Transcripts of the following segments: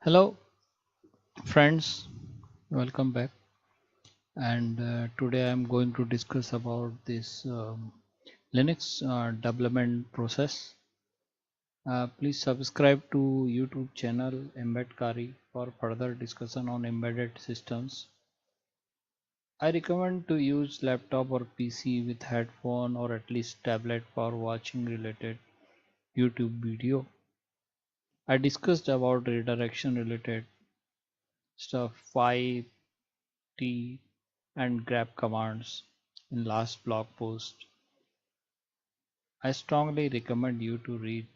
Hello friends, welcome back. And today I'm going to discuss about this Linux development process. Please subscribe to YouTube channel Embedkari for further discussion on embedded systems. I recommend to use laptop or PC with headphone or at least tablet for watching related YouTube video. I discussed about redirection related stuff 5 T and grep commands in last blog post. I strongly recommend you to read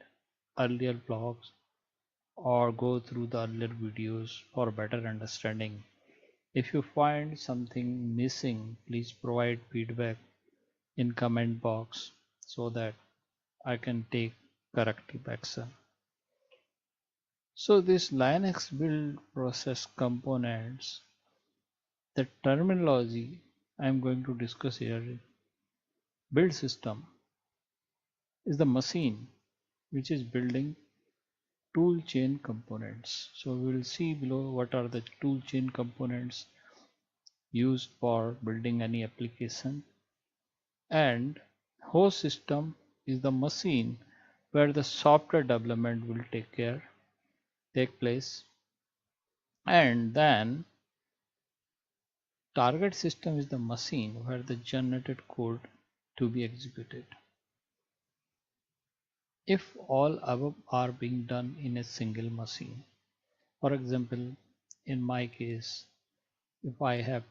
earlier blogs or go through the earlier videos for better understanding. If you find something missing, please provide feedback in comment box so that I can take corrective action. So this Linux build process components, the terminology I am going to discuss here. Build system is the machine which is building tool chain components. So we will see below what are the tool chain components used for building any application. And host system is the machine where the software development will take place. And then target system is the machine where the generated code to be executed. If all above are being done in a single machine, for example, in my case, if I have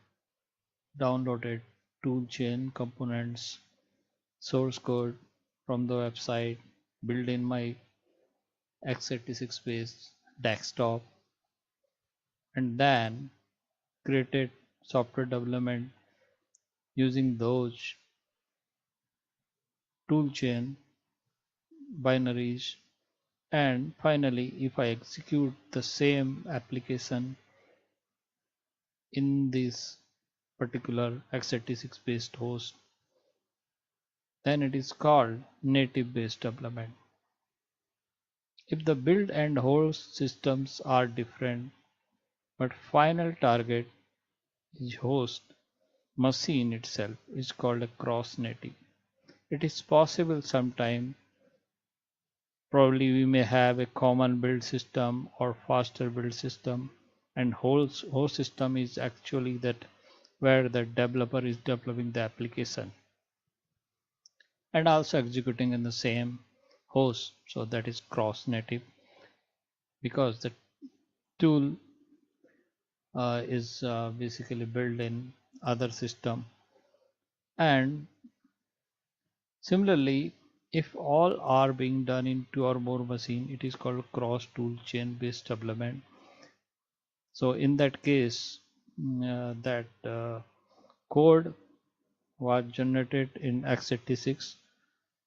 downloaded toolchain components source code from the website, build in my x86 based desktop, and then created software development using those toolchain binaries. And finally, if I execute the same application in this particular x86 based host, then it is called native based development. If the build and host systems are different, but final target is host machine itself is called a cross native. It is possible sometime probably we may have a common build system or faster build system, and host system is actually that where the developer is developing the application and also executing in the same host. So that is cross native because the tool is basically built in other system. And similarly, if all are being done in two or more machine, it is called cross tool chain based development. So in that case, that code was generated in x86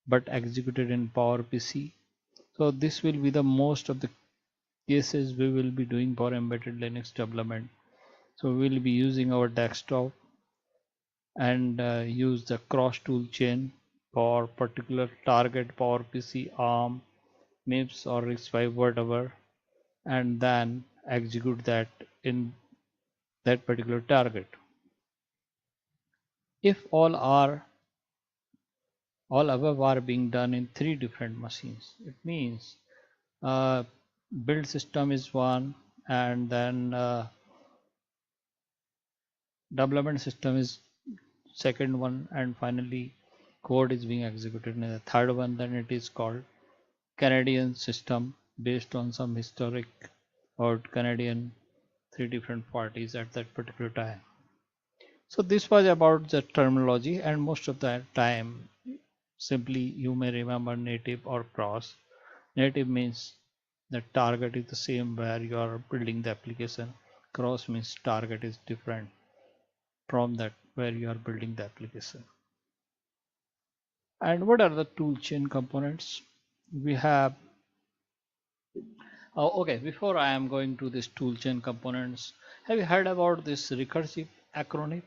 but executed in PowerPC. So this will be the most of the cases we will be doing for embedded Linux development. So we will be using our desktop and use the cross tool chain for particular target PowerPC, ARM, MIPS or RISC-V, whatever, and then execute that in that particular target. If all above are being done in three different machines, it means uh, build system is one, and then development system is second one, and finally code is being executed in the third one. Then it is called Canadian system based on some historic or Canadian three different parties at that particular time. So this was about the terminology, and most of the time simply you may remember native or cross. Native means the target is the same where you are building the application. Cross means target is different from that where you are building the application. And what are the toolchain components? We have okay, before I am going to this toolchain components, have you heard about this recursive acronym?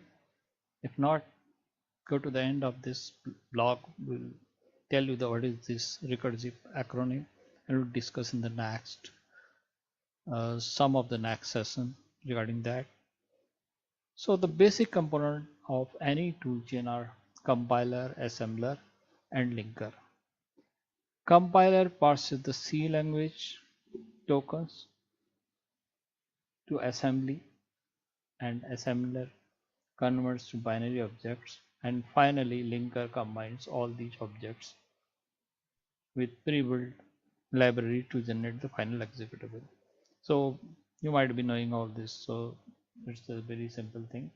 If not, go to the end of this blog. We'll tell you what is this recursive acronym, and we'll discuss in the next some of the next session regarding that. So the basic component of any toolchain are compiler, assembler, and linker. Compiler parses the C language tokens to assembly, and assembler converts to binary objects, and finally linker combines all these objects with pre-built library to generate the final executable. So you might be knowing all this, so it's a very simple thing.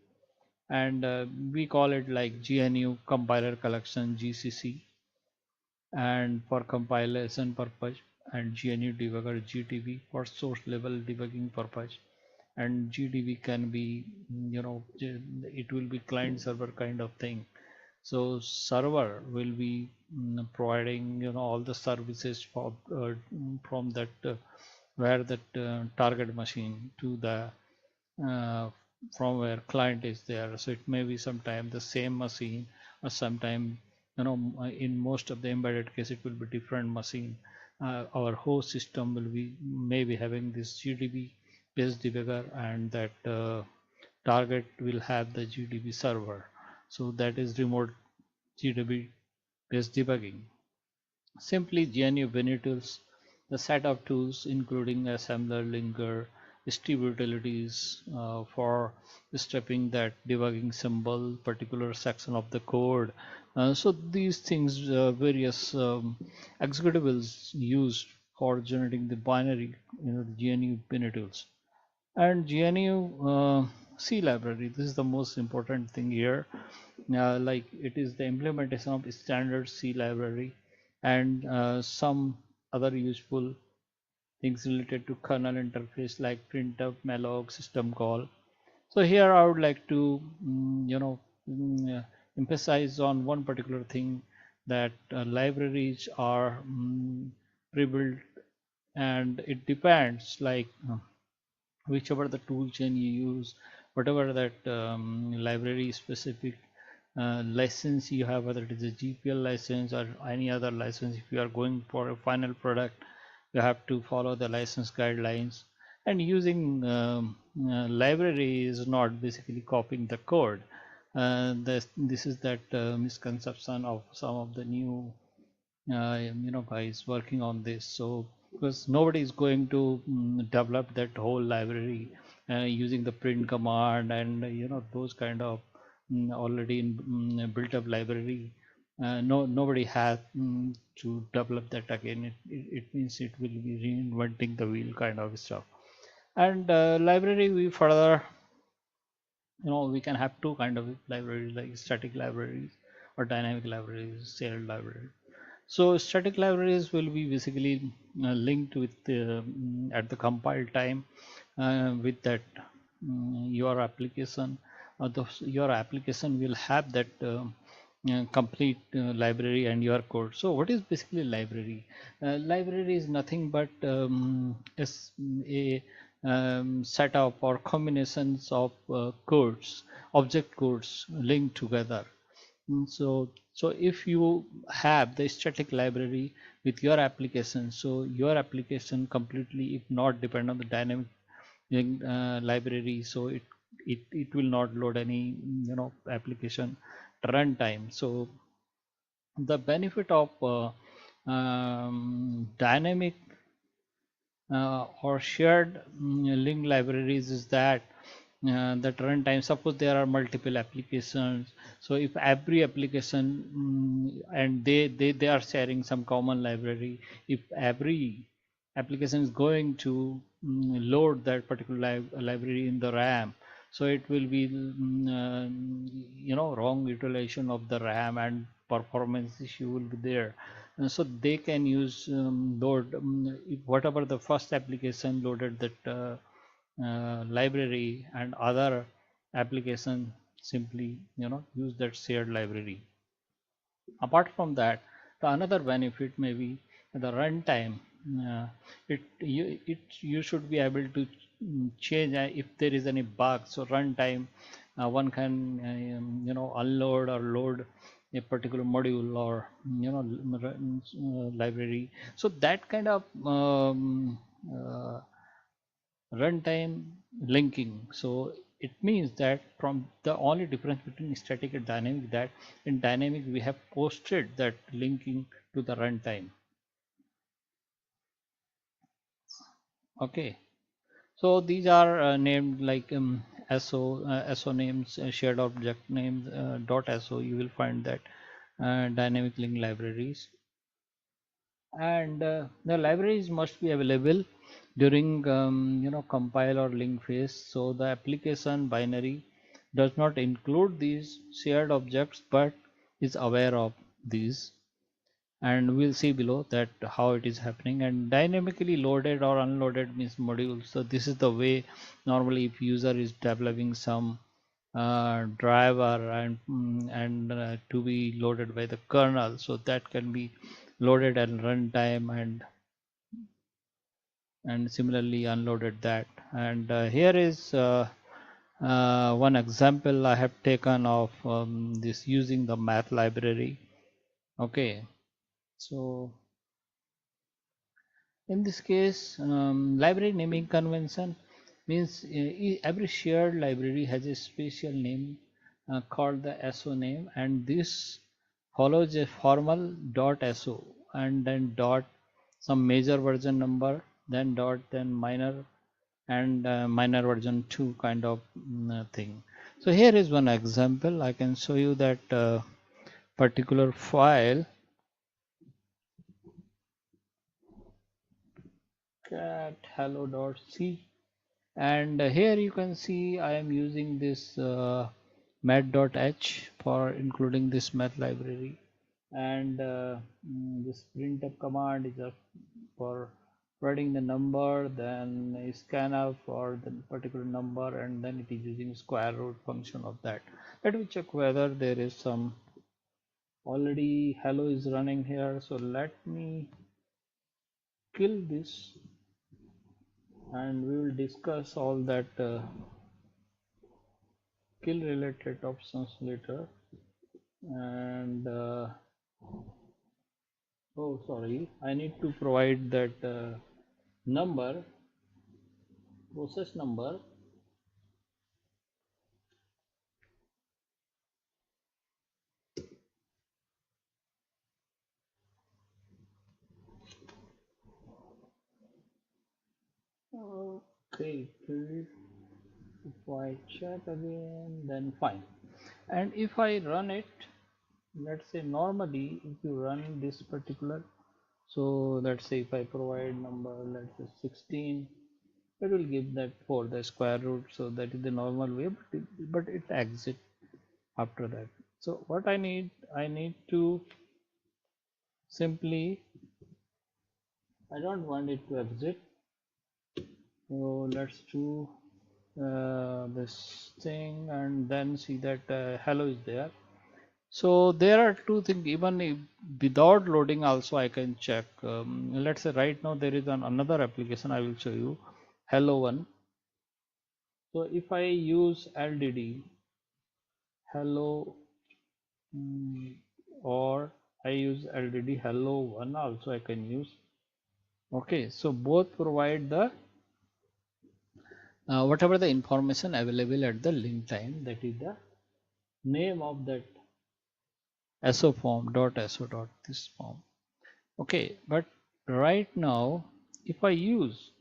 And we call it like GNU compiler collection, GCC, and for compilation purpose, and GNU debugger, GDB, for source level debugging purpose. And GDB can be, it will be client server kind of thing. So server will be providing all the services for from that where that target machine to the uh, from where client is there. So it may be sometime the same machine, or sometime, in most of the embedded case it will be different machine. Our host system will be maybe having this GDB based debugger, and that target will have the GDB server. So that is remote GDB based debugging. Simply GNU tools, the set of tools including assembler, linker, strip utilities for stripping that debugging symbol, particular section of the code. So these things, various executables used for generating the binary, the GNU tools. And GNU C library, this is the most important thing here. Like it is the implementation of standard C library, and some other useful things related to kernel interface like printf, malloc, system call. So here I would like to emphasize on one particular thing, that libraries are pre-built, and it depends like whichever the tool chain you use, whatever that library specific license you have, whether it is a GPL license or any other license. If you are going for a final product, you have to follow the license guidelines. And using library is not basically copying the code. This is that misconception of some of the new guys working on this. So because nobody is going to develop that whole library using the print command, and those kind of already in, built up library. Nobody has to develop that again. It means it will be reinventing the wheel kind of stuff. And library, we further, we can have two kind of libraries, like static libraries or dynamic libraries, shared libraries. So static libraries will be basically linked with at the compile time with that your application. Your application will have that complete library and your code. So what is basically library? Library is nothing but is a set of or combinations of codes, object codes linked together. So if you have the static library with your application, so your application completely, if not depend on the dynamic library, so it will not load any application runtime. So the benefit of dynamic or shared link libraries is that that runtime, suppose there are multiple applications, so if every application and they are sharing some common library, if every application is going to load that particular library in the RAM, so it will be wrong utilization of the RAM, and performance issue will be there. And so they can use load whatever the first application loaded that library, and other application simply use that shared library. Apart from that, the another benefit may be the runtime. uh, you should be able to change if there is any bug. So runtime, one can unload or load a particular module, or library. So that kind of runtime linking. So it means that from the only difference between static and dynamic, that in dynamic we have posted that linking to the runtime. Okay, so these are named like SO names, shared object names, .so. You will find that dynamic link libraries, and the libraries must be available during compile or link phase. So the application binary does not include these shared objects but is aware of these, and we'll see below that how it is happening. And dynamically loaded or unloaded means modules. So this is the way normally if user is developing some driver and to be loaded by the kernel, so that can be loaded at runtime and similarly unloaded that. And here is one example I have taken of this using the math library. Okay, so in this case, library naming convention means every shared library has a special name called the SO name, and this follows a formal .so and then dot some major version number, then dot, then minor, and minor version 2 kind of thing. So here is one example. I can show you that particular file, cat hello.c, and here you can see I am using this math.h for including this math library, and this printf command is for writing the number, then a scanf for the particular number, and then it is using square root function of that. Let me check whether there is some already hello is running here. So let me kill this and we will discuss all that kill related options later. And oh sorry, I need to provide that number, process number. Okay, if I check again, then fine. And if I run it, let's say normally if you run this particular, so let's say if I provide number, let's say 16, it will give that for the square root. So that is the normal way, but it exit after that. So what I need to simply, I don't want it to exit. So let's do this thing and then see that hello is there. So there are two things, even if without loading also I can check. Let's say right now there is another application I will show you, hello one. So if I use LDD hello or I use LDD hello one also I can use. Okay, so both provide the whatever the information available at the link time, that is the name of that so form .so this form. Okay, but right now if I use,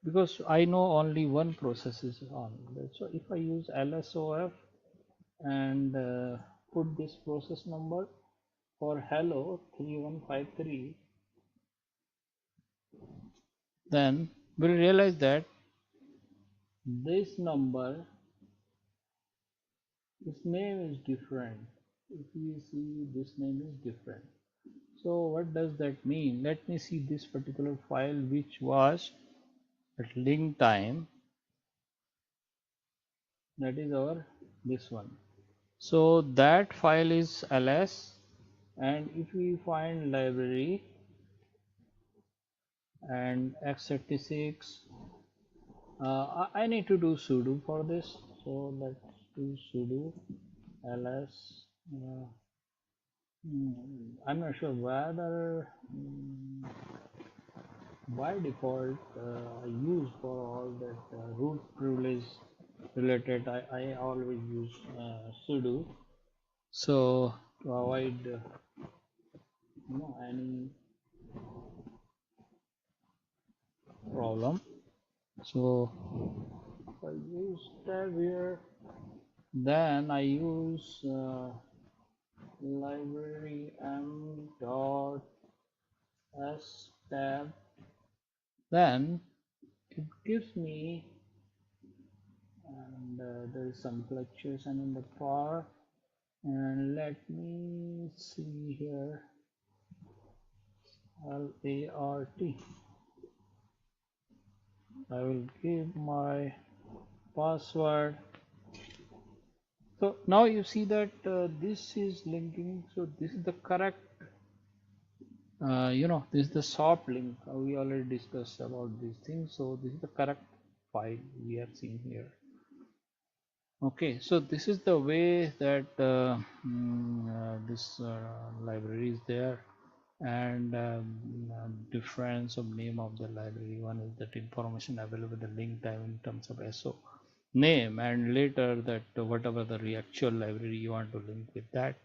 because I know only one process is on, so if I use lsof and put this process number for hello 3153, then we'll realize that this number, its name is different. If you see, this name is different. So what does that mean? Let me see this particular file which was at link time, that is our this one. So that file is ls, and if we find library and x86, I need to do sudo for this. So let's do sudo ls. I'm not sure whether by default I use for all that root privilege related, I always use sudo. So to avoid any problem, so I use tab here. Then I use library m dot s tab. Then it gives me, and there is some fluctuation in the par. And let me see here, LART. I will give my password. So now you see that this is linking. So this is the correct, this is the soft link. We already discussed about these things. So this is the correct file we are seeing here. Okay, so this is the way that this library is there, and difference of name of the library. One is that information available, the link time in terms of SO name, and later that whatever the actual library you want to link with that.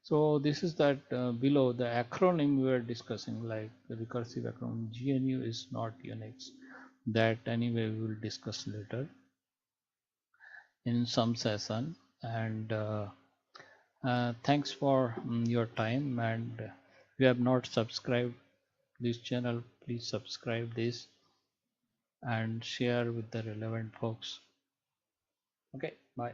So this is that below the acronym we are discussing, like the recursive acronym. GNU is not Unix. That anyway we will discuss later in some session. And thanks for your time. And if you have not subscribed this channel, please subscribe this and share with the relevant folks. Okay, bye.